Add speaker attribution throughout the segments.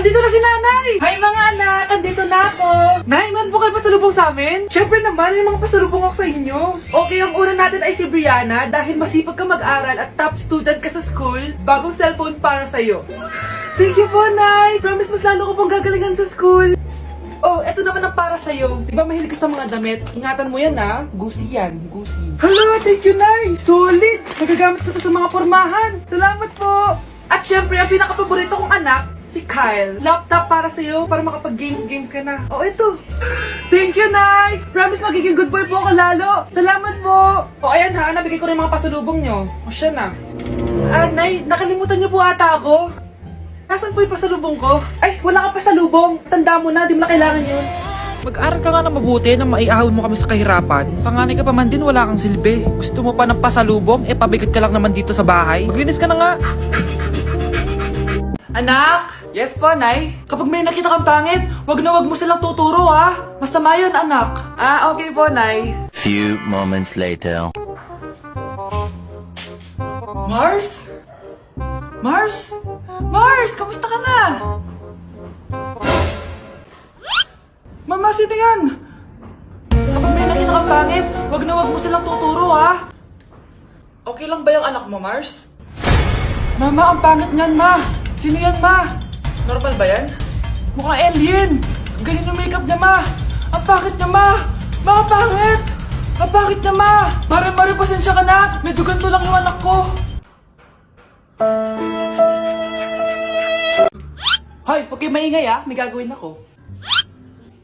Speaker 1: andito na si nanay! Hi mga anak! Andito na ako! Nay, meron po kayo pasalubong sa amin? Siyempre naman, may mga pasalubong ako sa inyo. Okay, ang una natin ay si Brianna dahil masipag ka mag-aral at top student ka sa school. Bagong cellphone para sa'yo. Thank you po, Nay! Promise mas lalo ko pong gagalingan sa school. Oh, eto naman ang para sa'yo. Di ba mahilig ka sa mga damit? Ingatan mo yan, ha? Gucci yan. Gucci. Hala, thank you, Nay! Solid! Magagamit ko to sa mga pormahan. Salamat po! At syempre, ang pinaka-paborito kong anak, si Kyle. Laptop para sa'yo, para makapag-games-games ka na. Oh, ito! Thank you, Nay! Promise magiging good boy po ako lalo. Salamat po! O, ayan ha, nabigay ko na yung mga pasalubong nyo. O, siya na. Nay, nakalimutan niyo po ata ako. Nasaan po yung pasalubong ko? Ay, wala kang pasalubong. Tanda mo na, di mo na kailangan yun. Mag-aral ka nga na mabuti na maiahon mo kami sa kahirapan. Panganay ka pa man din, wala kang silbi. Gusto mo pa ng pasalubong? Pabigat ka lang naman dito sa bahay. Maglinis ka na nga. Anak! Yes po, Nay? Kapag may nakita kang pangit, wag na wag mo silang tuturo, ha? Masama yun, anak. Okay po, Nay.
Speaker 2: Few moments later.
Speaker 1: Mars? Mars? Mars, kamusta ka na? Mama, sino yan? Kapag may nakita kang pangit, wag na wag mo silang tuturo, ha? Okay lang ba yung anak mo, Mars? Mama, ang pangit niyan, Ma. Sino yan, Ma? Normal ba yan? Mukhang alien. Ang galing yung makeup niya, Ma. Ang pangit niya, Ma. Ma, ang pangit. Ang pangit niya, Ma. Mare, pasensya ka na. Medyo ganito lang yung anak ko. Hoy, huwag kayo maingay, ha. May gagawin ako.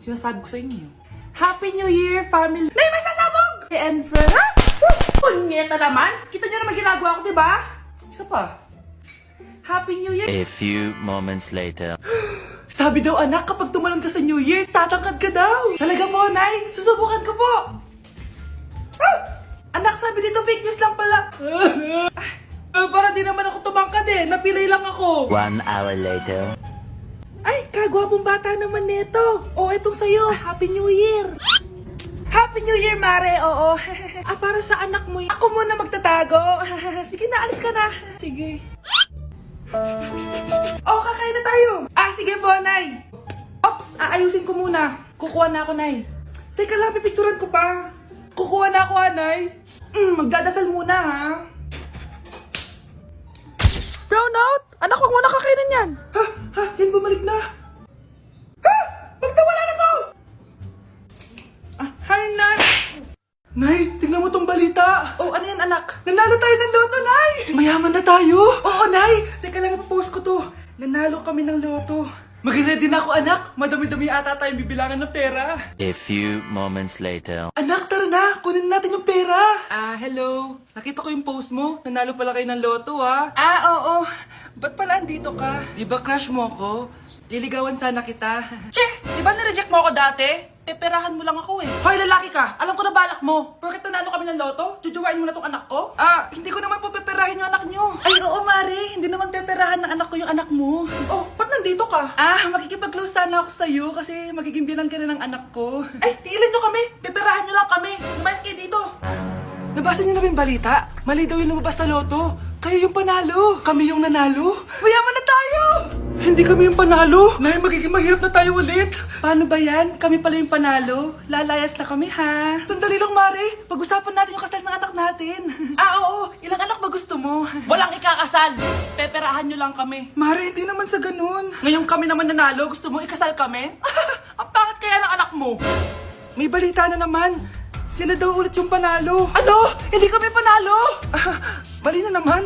Speaker 1: Sinasabi ko sa inyo. Happy New Year, family! Nay, mas nasabog! And friend, ha? Punyeta naman! Kita niyo naman ginagawa ko, diba? Isa pa. Happy New Year!
Speaker 2: A few moments later.
Speaker 1: Sabi daw, anak, kapag tumalon ka sa New Year, tatangkad ka daw! Talaga po, Nay! Susubukan ko po! Anak, sabi dito, fake news lang pala! Para di naman ako tumangkad eh! Napilay lang ako!
Speaker 2: 1 hour later.
Speaker 1: Ay, kagwapong bata naman nito. Oh, itong sa'yo. Happy New Year. Happy New Year, Mare. Oo. Para sa anak mo. Ako muna magtatago. Sige na, alis ka na. Sige. Oh, kakain na tayo. Sige po, Nay. Ops, aayusin ko muna. Kukuha na ako, Nay. Teka lang, pipicturan ko pa. Kukuha na ako, Nay. Magdadasal muna, ha. Brownout! Anak, huwag mo na kakainin yan! Yan bumalik na! Bakit nawala na to? Hi, Nay! Nay, tingnan mo tong balita! Oh, ano yan, anak? Nanalo tayo ng loto, Nay! Mayaman na tayo! Oo, Nay! Teka lang, ipapost ko to. Nanalo kami ng loto. Mag-ready na ako, anak! Madami-dami ata tayong bibilangan ng pera.
Speaker 2: A few moments later.
Speaker 1: Anak, tara na! Kunin natin yung pera! Hello. Nakita ko yung post mo. Nanalo pala kayo ng loto, ha? Oo. Ba't pala andito ka? Di ba crush mo ako? Liligawan sana kita. Che! Di ba na-reject mo ako dati? Peperahan mo lang ako eh. Hoy, lalaki ka! Alam ko na balak mo. Porket nanalo kami ng loto, jujuwain mo na tong anak ko? Hindi ko naman po peperahin yung anak nyo. Ay, oo, Mari. Hindi naman peperahan ng anak ko yung anak mo. Oh, ba't nandito ka? Makikipag-close sana ako sa'yo kasi magiging bilang ka na ng anak ko. Ay, tiilan nyo kami. Peperahan nyo lang kami. Lumayas kayo dito. Nabasa niyo na ba yung balita? Mali daw yung lumabas sa loto. Kayo yung panalo. Kami yung nanalo. Mayaman na tayo! Hindi kami yung panalo. Nay, magiging mahirap na tayo ulit. Paano ba yan? Kami pala yung panalo. Lalayas na kami, ha? Sandali lang, Mare. Pag-usapan natin yung kasal ng anak natin. Oo. Ilang anak ba gusto mo? Walang ikakasal. Peperahan nyo lang kami. Mare, hindi naman sa ganun. Ngayon kami naman nanalo. Gusto mo ikasal kami? Ang pangit kaya ng anak mo. May balita na naman. Sila daw ulit yung panalo. Ano? Hindi kami panalo! Mali na naman.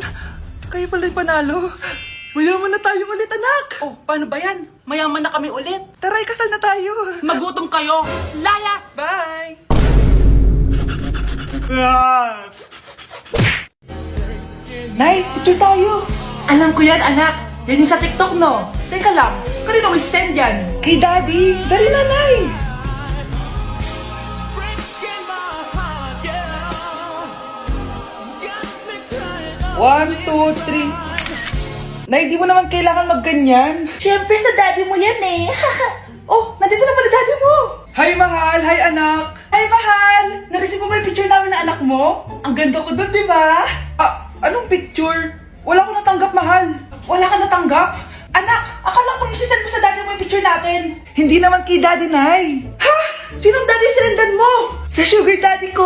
Speaker 1: Kayo pala yung panalo. Mayaman na tayo ulit, anak! Oh, paano ba yan? Mayaman na kami ulit. Tara, ikasal na tayo. Magutom kayo. Layas! Bye! Nay, picture tayo. Alam ko yan, anak. Yan yung sa TikTok, no? Teka lang, kanino mo send yan? Kay Daddy. Dali na, Nay. 1, 2, 3. Nay, di mo naman kailangan magganyan. Siyempre, sa daddy mo yan eh. Oh, nandito na pala daddy mo. Hi, mahal. Hi, anak. Hi, mahal. Nareceive mo ba yung picture namin na anak mo? Ang ganda ko dun, di ba? Anong picture? Wala ko natanggap, mahal. Wala ka natanggap? Anak, akala ko yung sisend mo sa daddy sugar natin? Hindi naman kay Daddy, Nay. Ha? Sinong daddy silendan mo? Sa sugar daddy ko.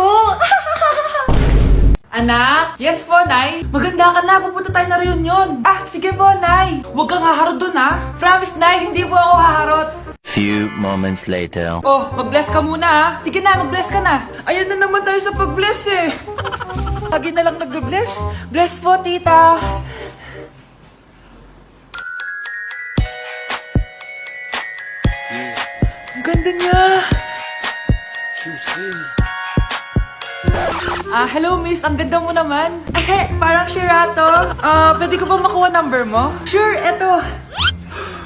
Speaker 1: Anak? Yes po, Nay. Maganda ka na. Pupunta tayo na reunion. Ah, sige po, Nay. Huwag kang haharot dun, ha? Promise, Nay. Hindi po ako haharot.
Speaker 2: Few moments later.
Speaker 1: Oh, mag-bless ka muna, ha? Sige na, mag-bless ka na. Ayan na naman tayo sa pag-bless, eh. Lagi na lang nag-bless. Bless po, tita. Ang ganda niya. Hello miss, ang ganda mo naman. Parang Shirato. Pwede ko ba makuha number mo? Sure, eto.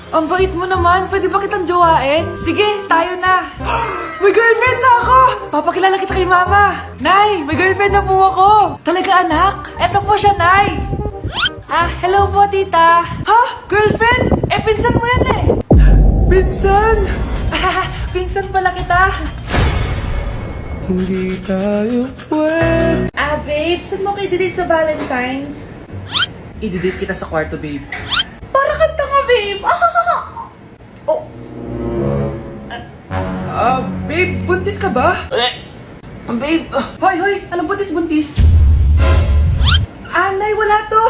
Speaker 1: Ang bait mo naman, pwede ba kitang jowain? Sige, tayo na. May girlfriend na ako! Papakilala kita kay mama. Nay, may girlfriend na po ako. Talaga anak? Eto po siya, Nay. Hello po tita. Ha? Girlfriend? Pinsan mo yan eh. Pinsan? Pinsan pala kita. Hindi tayo pwede. Babe, saan mo kayo didate sa Valentine's? I-didate kita sa kwarto, babe. Para kang tanga, babe. Oh. Babe, buntis ka ba? Babe, hoy, anong buntis? Nay, wala to.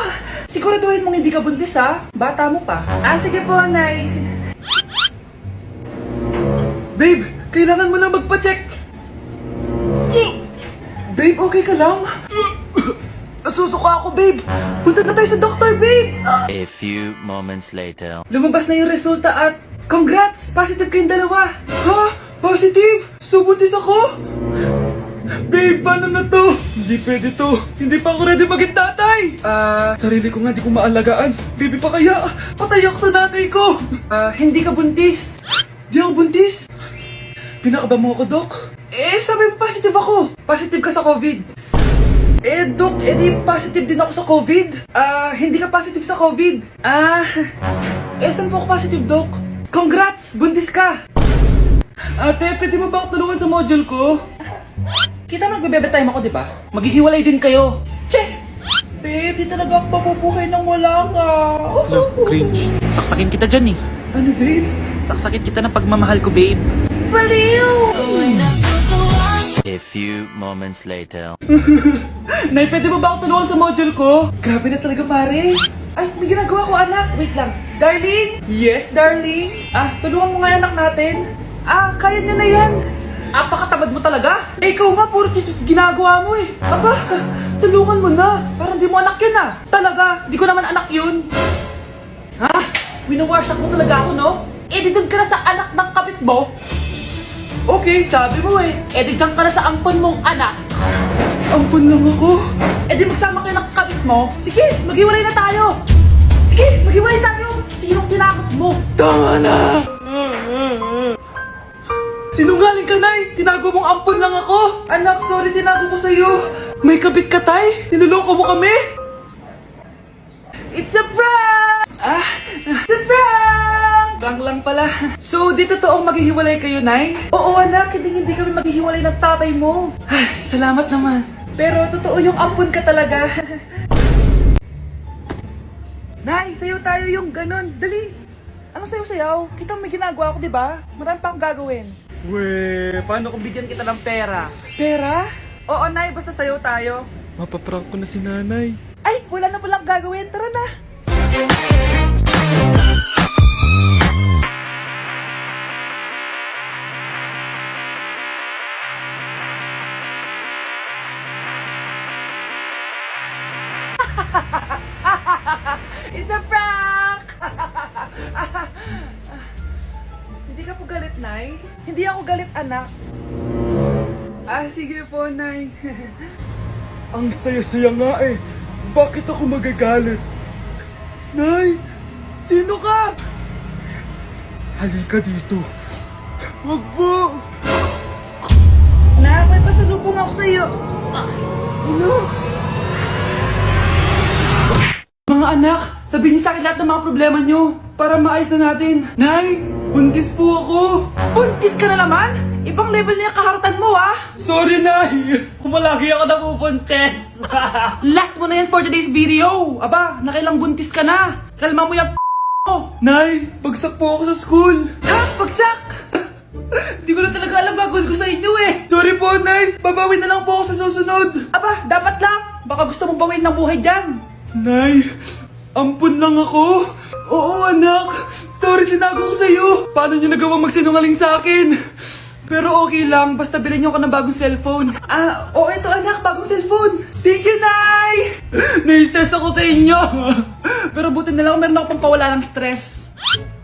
Speaker 1: Siguraduhin mong hindi ka buntis, ha? Bata mo pa. Sige po, Nay. Babe, kailangan mo na magpa-check. Babe, okay ka lang? Nasusuka ako, babe. Punta na tayo sa doktor, babe.
Speaker 2: A few moments later.
Speaker 1: Lumabas na yung resulta at congrats! Positive kayong dalawa. Ha? Positive? So, buntis ako? Babe, paano na to? Hindi pwede to. Hindi pa ako ready maging tatay. Sarili ko nga di ko maalagaan. Baby pa kaya? Patay ako sa nanay ko. Hindi ka buntis. Di ako buntis. Pinakaba mo ako, Dok? Sabi mo positive ako. Positive ka sa COVID. Dok, di positive din ako sa COVID. Hindi ka positive sa COVID. Saan po ako positive, Dok? Congrats! Buntis ka! Ate, pwede mo ba ako tulungan sa module ko? Kita mo nagbe-bebe time ako, di ba? Maghihiwalay din kayo. Che! Babe, di talaga ako mapupuhay nang wala ka.
Speaker 3: Cringe. Saksakin kita dyan eh.
Speaker 1: Ano, babe?
Speaker 3: Saksakin kita ng pagmamahal ko, babe.
Speaker 1: Baliw!
Speaker 2: A few moments later.
Speaker 1: Nay, pwede mo ba ako tulungan sa module ko? Grabe na talaga, pare. Ay, may ginagawa ko, anak. Wait lang. Darling? Yes, darling? Tulungan mo nga yung anak natin. Kaya niya na yan. Apakatamad mo talaga. Ikaw nga, puro chismis ginagawa mo eh. Aba, tulungan mo na. Parang di mo anak yun Talaga, di ko naman anak yun. Winawash mo talaga ako, no? Di doon ka na sa anak ng kapit mo. Okay, sabi mo eh. Di dyan ka na sa ampon mong anak. Ampon lang ako? Di magsama kayo ng kapit mo. Sige, maghiwalay na tayo. Sige, maghiwalay tayo. Sinong tinakot mo? Tama na! Sinungaling ka, Nay! Tinago mong ampon lang ako! Anak, sorry, tinago ko sa'yo! May kabit ka, Tay? Niloloko mo kami? It's a prank! It's a prank! Prank lang pala. So, di totoong maghihiwalay kayo, Nay? Oo, anak, hindi kami maghihiwalay ng tatay mo. Ay, salamat naman. Pero totoo yung ampon ka talaga. Nay, sayo tayo yung ganon. Dali! Ano sayo-sayaw? Kita may ginagawa ko, di ba? Marami pa akong gagawin. Weh, paano kung bigyan kita ng pera? Pera? Oo, Nay, basta sayo tayo.
Speaker 3: Mapaprank ko na si nanay.
Speaker 1: Ay, wala na palang gagawin. Tara na. It's a prank! Hindi ka po galit, Nay? Hindi ako galit, anak. Sige po, Nay.
Speaker 3: Ang saya-saya nga eh. Bakit ako magagalit?
Speaker 1: Nay! Sino ka?
Speaker 3: Halika dito. Wag po!
Speaker 1: Nak, may pasalubong ako sa'yo. Ano? Mga anak, sabihin niyo sa akin lahat ng mga problema niyo para maayos na natin. Nay, buntis po ako. Buntis ka na naman? Ibang level na yung kaharatan mo, Sorry, Nay. Kumalagi ako nabubuntis. Last mo na yan for today's video. Aba, nakailang buntis ka na. Kalma mo yung mo. Oh, Nay, bagsak po ako sa school. Ha? Bagsak? Hindi ko na talaga alam bagol ko sa inyo eh. Sorry po, Nay. Babawi na lang po ako sa susunod. Aba, dapat lang. Baka gusto mong bawiin ng buhay dyan. Nay, ampun lang ako. Oo, anak. Sorry, tinago ko sa'yo. Paano niyo nagawang magsinungaling sa akin? Pero okay lang, basta bilhin niyo ako ng bagong cellphone. Oo, ito anak, bagong cellphone. Thank you, Nay! Nai-stress ako sa inyo. Pero buti na lang, meron ako pampawala ng stress.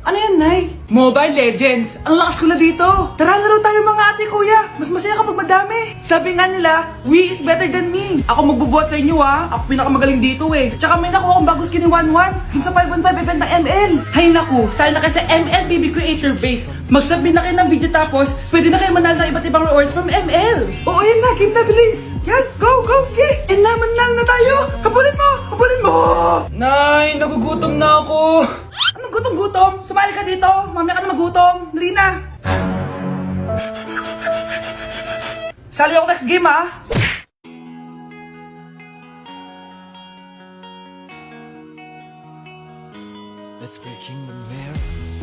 Speaker 1: Ano yan, Nay? Mobile Legends. Ang lakas ko na dito. Tara, laro tayo mga ate, kuya. Mas masaya kapag madami. Sabi nga nila, we is better than me. Ako magbubuhat sa inyo, ha. Ako pinakamagaling dito, eh. Tsaka may nakuha akong bagong skin ni 1-1. Yun sa 515 event ng ML. Hay naku, sali na kayo sa ML BB Creator Base. Mag-submit na kayo ng video tapos, pwede na kayo manalo ng iba't ibang rewards from ML. Oo, yan na. Game na, bilis. Yan, go, go, sige. And na, manalo na tayo. Habulin mo, habulin mo. Nay, nagugutom na ako. Anong gutom-gutom? Sumali ka dito. Mamaya ka na magutom. Dali na. Sali ako next game, ha?
Speaker 4: Let's break in the mirror.